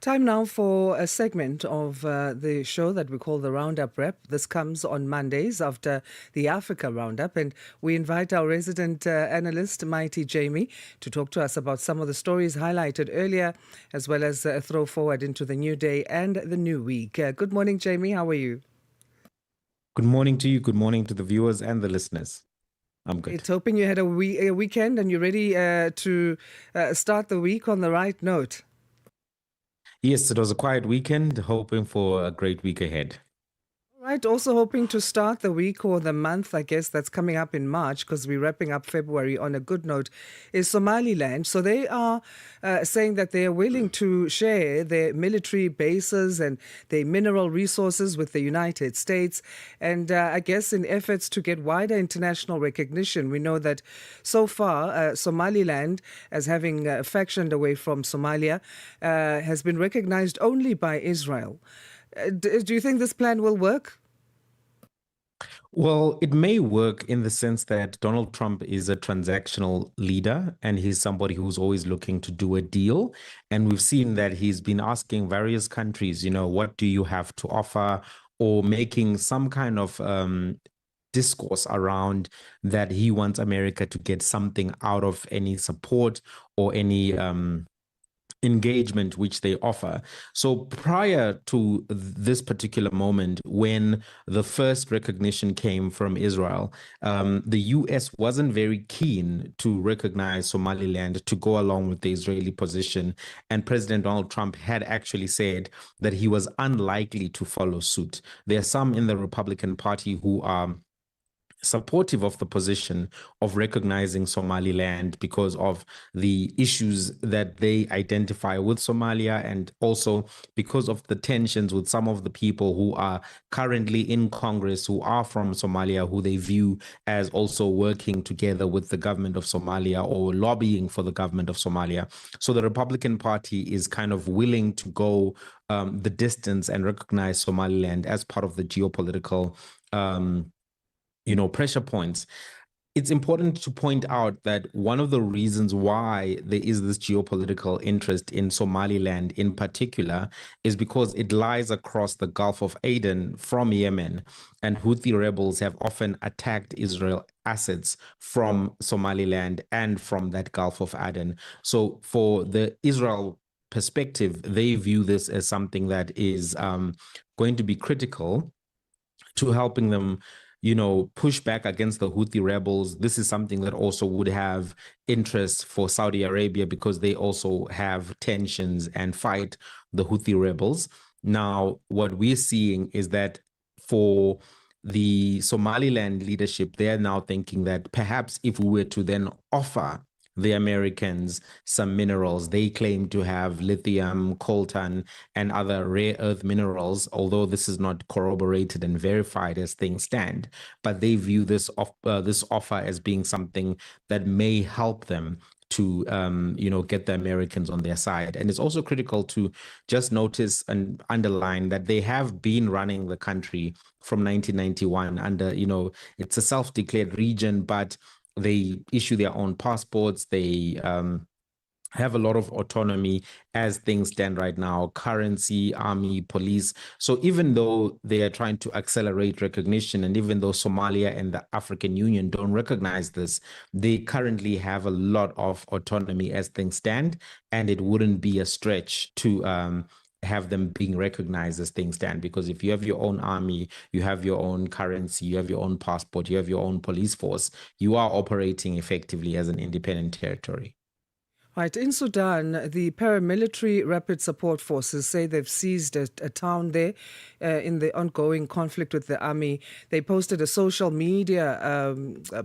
Time now for a segment of the show that we call the Roundup Rep. This comes on Mondays after the Africa Roundup, and we invite our resident analyst, Mighti Jamie, to talk to us about some of the stories highlighted earlier, as well as a throw forward into the new day and the new week. Good morning, Jamie. How are you? Good morning to you. Good morning to the viewers and the listeners. I'm good. It's hoping you had a weekend and you're ready to start the week on the right note. Yes, it was a quiet weekend, hoping for a great week ahead. Right, also hoping to start the week or the month, I guess, that's coming up in March, because we're wrapping up February on a good note, is Somaliland. So they are saying that they are willing to share their military bases and their mineral resources with the United States. And I guess in efforts to get wider international recognition, we know that so far Somaliland, as having factioned away from Somalia, has been recognized only by Israel. Do you think this plan will work? Well, it may work in the sense that Donald Trump is a transactional leader and he's somebody who's always looking to do a deal. And we've seen that he's been asking various countries, what do you have to offer, or making some kind of discourse around that he wants America to get something out of any support or any engagement which they offer. So prior to this particular moment, when the first recognition came from Israel, the US wasn't very keen to recognize Somaliland to go along with the Israeli position. And President Donald Trump had actually said that he was unlikely to follow suit. There are some in the Republican Party who are supportive of the position of recognizing Somaliland because of the issues that they identify with Somalia, and also because of the tensions with some of the people who are currently in Congress who are from Somalia, who they view as also working together with the government of Somalia or lobbying for the government of Somalia. So the Republican Party is kind of willing to go the distance and recognize Somaliland as part of the geopolitical pressure points. It's important to point out that one of the reasons why there is this geopolitical interest in Somaliland in particular is because it lies across the Gulf of Aden from Yemen, and Houthi rebels have often attacked Israel assets from Somaliland and from that Gulf of Aden. So for the Israel perspective, they view this as something that is going to be critical to helping them push back against the Houthi rebels. This is something that also would have interest for Saudi Arabia because they also have tensions and fight the Houthi rebels. Now, what we're seeing is that for the Somaliland leadership, they're now thinking that perhaps if we were to then offer the Americans some minerals. They claim to have lithium, coltan, and other rare earth minerals, although this is not corroborated and verified as things stand. But they view this offer as being something that may help them to get the Americans on their side. And it's also critical to just notice and underline that they have been running the country from 1991 under, it's a self-declared region, but they issue their own passports. They have a lot of autonomy as things stand right now, currency, army, police. So even though they are trying to accelerate recognition, and even though Somalia and the African Union don't recognize this, they currently have a lot of autonomy as things stand, and it wouldn't be a stretch to have them being recognized as things stand, because if you have your own army, you have your own currency, you have your own passport, you have your own police force, you are operating effectively as an independent territory. Right. In Sudan, the paramilitary rapid support forces say they've seized a town there in the ongoing conflict with the army. They posted a social media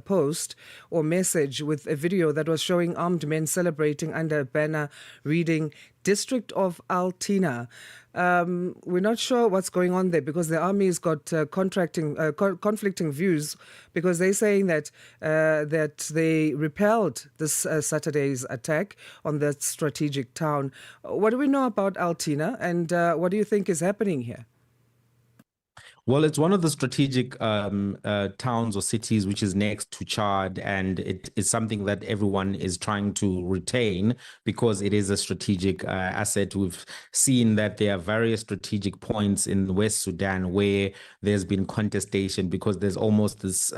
post or message with a video that was showing armed men celebrating under a banner reading District of Al-Tina. We're not sure what's going on there because the army's got conflicting views, because they're saying that they repelled this Saturday's attack on that strategic town. What do we know about Al-Tina, and what do you think is happening here? Well, it's one of the strategic towns or cities which is next to Chad, and it is something that everyone is trying to retain because it is a strategic asset. We've seen that there are various strategic points in West Sudan where there's been contestation because there's almost this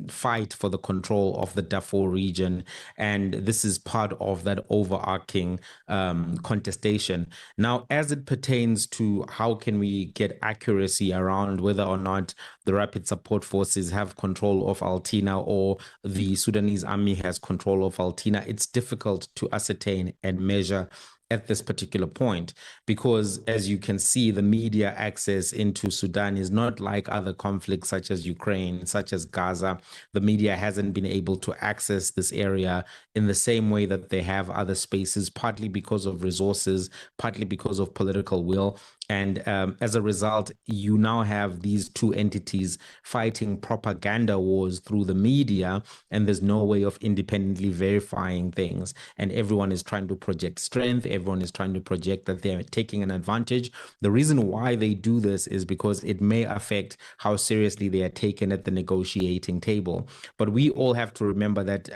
fight for the control of the Darfur region, and this is part of that overarching contestation. Now, as it pertains to how can we get accuracy around whether or not the Rapid Support Forces have control of Altina or the Sudanese army has control of Altina, it's difficult to ascertain and measure at this particular point because, as you can see, the media access into Sudan is not like other conflicts such as Ukraine, such as Gaza. The media hasn't been able to access this area in the same way that they have other spaces, partly because of resources, partly because of political will. And as a result, you now have these two entities fighting propaganda wars through the media, and there's no way of independently verifying things. And everyone is trying to project strength. Everyone is trying to project that they're taking an advantage. The reason why they do this is because it may affect how seriously they are taken at the negotiating table. But we all have to remember that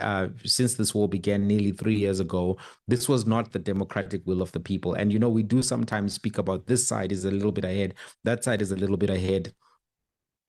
since this war began nearly 3 years ago, this was not the democratic will of the people. And, we do sometimes speak about this side is a little bit ahead, that side is a little bit ahead.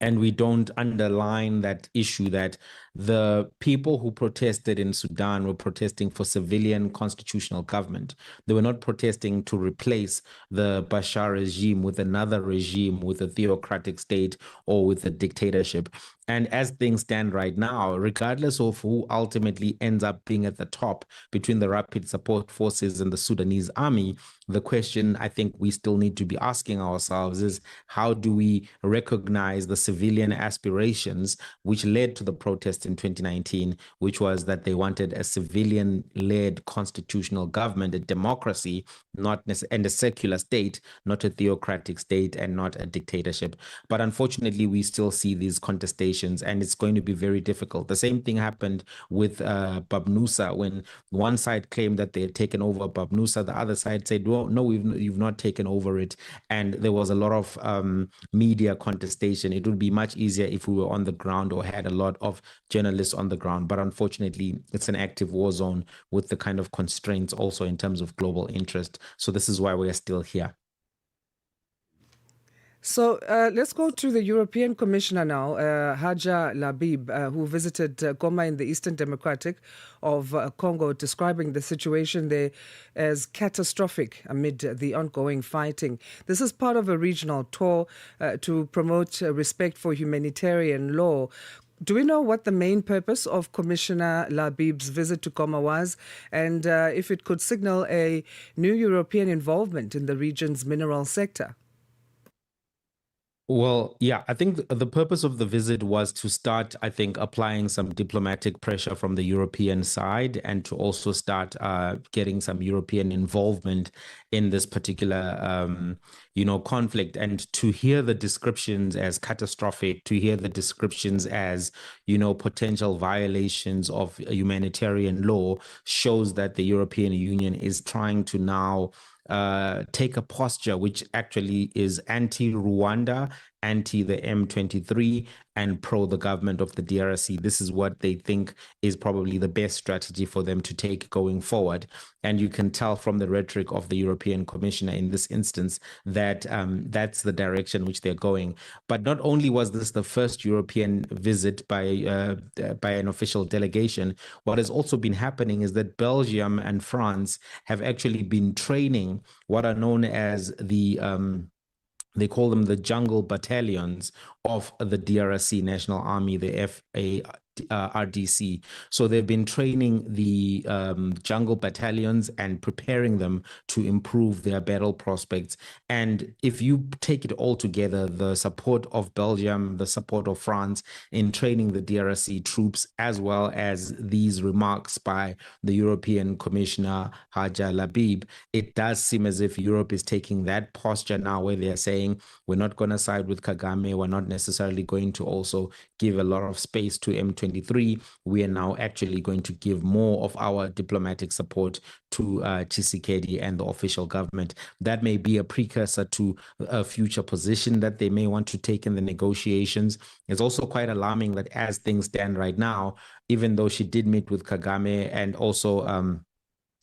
And we don't underline that issue that the people who protested in Sudan were protesting for civilian constitutional government. They were not protesting to replace the Bashar regime with another regime, with a theocratic state or with a dictatorship. And as things stand right now, regardless of who ultimately ends up being at the top between the Rapid Support Forces and the Sudanese army, the question I think we still need to be asking ourselves is how do we recognize the civilian aspirations which led to the protests in 2019, which was that they wanted a civilian-led constitutional government, a democracy, and a secular state, not a theocratic state and not a dictatorship. But unfortunately, we still see these contestations, and it's going to be very difficult. The same thing happened with Babnusa when one side claimed that they had taken over Babnusa, the other side said, well, no, you've not taken over it. And there was a lot of media contestation. It would be much easier if we were on the ground or had a lot of journalists on the ground. But unfortunately, it's an active war zone with the kind of constraints also in terms of global interest. So this is why we are still here. So let's go to the European Commissioner now, Haja Labib, who visited Goma in the Eastern Democratic of Congo, describing the situation there as catastrophic amid the ongoing fighting. This is part of a regional tour to promote respect for humanitarian law. Do we know what the main purpose of Commissioner Labib's visit to Goma was, and if it could signal a new European involvement in the region's mineral sector? Well, yeah, I think the purpose of the visit was to start, I think, applying some diplomatic pressure from the European side and to also start getting some European involvement in this particular, conflict. And to hear the descriptions as catastrophic, to hear the descriptions as, potential violations of humanitarian law shows that the European Union is trying to now take a posture which actually is anti-Rwanda, anti the M23, and pro the government of the DRC. This is what they think is probably the best strategy for them to take going forward. And you can tell from the rhetoric of the European Commissioner in this instance that that's the direction which they're going. But not only was this the first European visit by an official delegation, what has also been happening is that Belgium and France have actually been training what are known as they call them the jungle battalions of the DRC National Army, the RDC. So they've been training the jungle battalions and preparing them to improve their battle prospects. And if you take it all together, the support of Belgium, the support of France in training the DRC troops, as well as these remarks by the European Commissioner Haja Labib, it does seem as if Europe is taking that posture now where they're saying, we're not going to side with Kagame, we're not necessarily going to also give a lot of space to M23 2023, we are now actually going to give more of our diplomatic support to Tshisekedi and the official government. That may be a precursor to a future position that they may want to take in the negotiations. It's also quite alarming that as things stand right now, even though she did meet with Kagame and also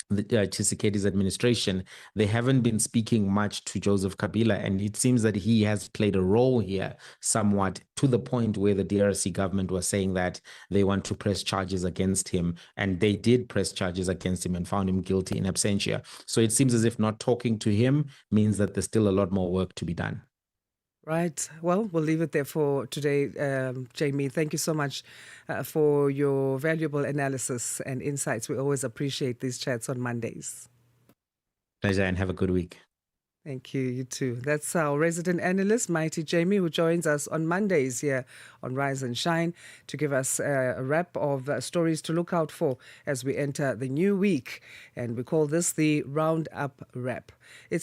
the Tshisekedi's administration, they haven't been speaking much to Joseph Kabila, and it seems that he has played a role here somewhat, to the point where the DRC government was saying that they want to press charges against him, and they did press charges against him and found him guilty in absentia. So it seems as if not talking to him means that there's still a lot more work to be done. Right. Well, we'll leave it there for today, Jamie. Thank you so much for your valuable analysis and insights. We always appreciate these chats on Mondays. Pleasure, and have a good week. Thank you. You too. That's our resident analyst, Mighti Jamie, who joins us on Mondays here on Rise and Shine to give us a wrap of stories to look out for as we enter the new week. And we call this the Roundup Wrap. It's